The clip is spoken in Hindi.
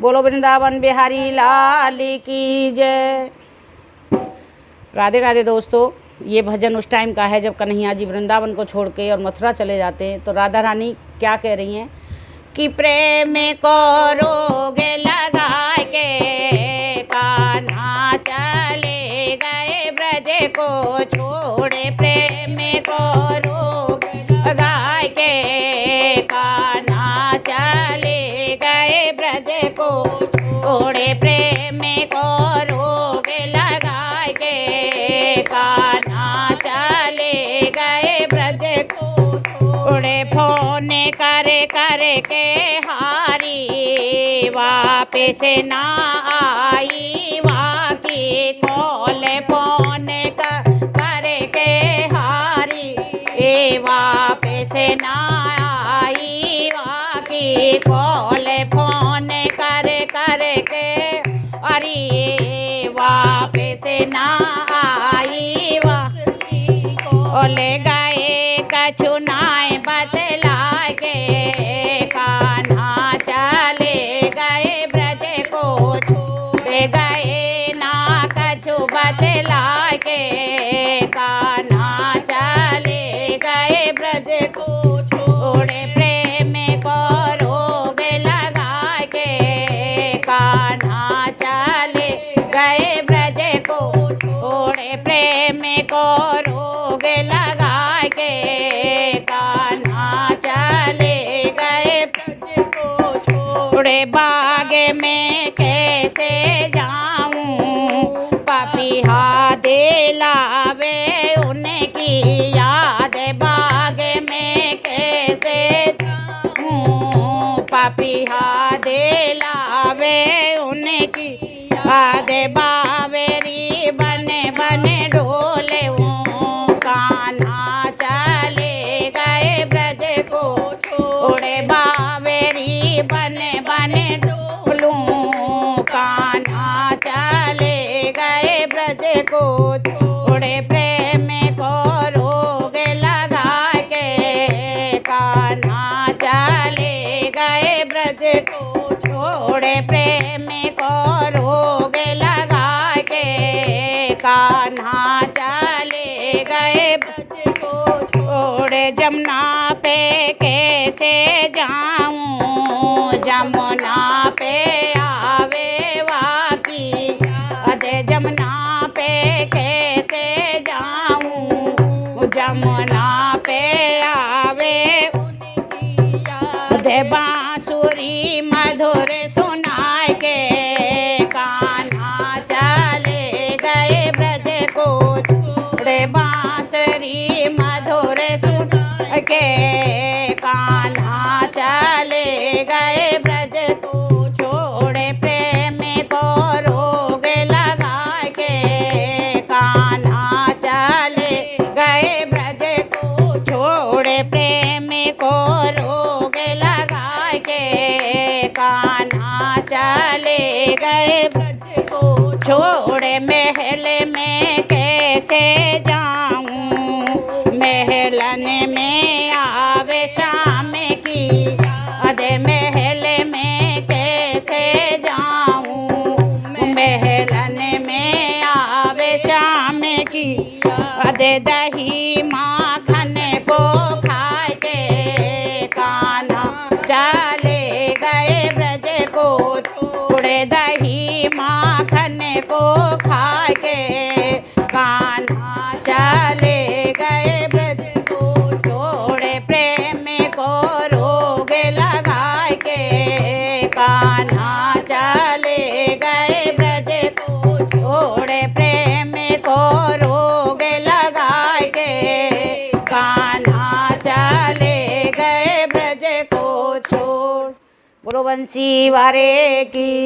बोलो वृंदावन बिहारी लाल की जय। राधे राधे दोस्तों, ये भजन उस टाइम का है जब कन्हैया जी वृंदावन को छोड़ के और मथुरा चले जाते हैं। तो राधा रानी क्या कह रही हैं कि प्रेम को रोग लगा के कान्हा चले गए ब्रज को छोड़े। प्रेम को रोग लगा के कान्हा चले गए ब्रज को छोड़े। प्रेम को रोग लगा के कान्हा चले गए ब्रज को छोड़े। फोन करे के हारी वापिस ना आई वाकी कॉल। फोन करे के हारी वापिस ना आई वाकी कॉल। फोन करे के अरे वापिस ना आई वाकी कॉल। गए कछु नाय बतला के कान्हा चले गए ब्रज को छोड़े। गए ना कछु बतला के कान्हा चले गए ब्रज को छोड़े। प्रेम को रोग लगा के कान्हा चले गए ब्रज को छोड़े। प्रेम को रोग लगा के कान्हा चले गए ब्रज को छोड़े। बाग में कैसे जाऊं पपीहा दिलावे उनकी याद। बाग में कैसे जाऊं पपीहा दिलावे उनकी याद। बावेरी बने बने डोले कान्हा चले गए ब्रज को छोड़े। बावेरी बने बने डोलूं कान्हा चले गए ब्रज को छोड़े। प्रेम को रोग लगा के कान्हा चले गए ब्रज को छोड़े। प्रेम को रोग लगा के कान्हा चले गए ब्रज को छोड़े। जमुना पे कैसे जाऊं जमुना पे आवे वाकी अदे। जमुना पे कैसे जाऊं जमुना पे आवे उनकी याद। बांसुरी मधुर सुनाए के कान्हा चले गए ब्रज को छोड़े। बांसुरी मधुर सुन के कान्हा चले गए ब्रज को छोड़े। प्रेम को रोग लगा के कान्हा चले गए ब्रज को छोड़े। प्रेम को रोग लगा के कान्हा चले गए ब्रज को छोड़े। महल में कैसे जाऊं महलन में आवे शाम की अदे। महल में कैसे जाऊं महलन में आवे शाम की अदे। दही माखन को खाए के कान्हा चले गए ब्रज को छोड़े। दही माखन को खा के कान्हा चले गए ब्रज को छोड़े। प्रेम को रोग लगा के कान्हा चले गए ब्रज को छोड़े। प्रेम को रोग लगा के कान्हा चले गए ब्रज को छोड़। बोलो बंसी वारे की।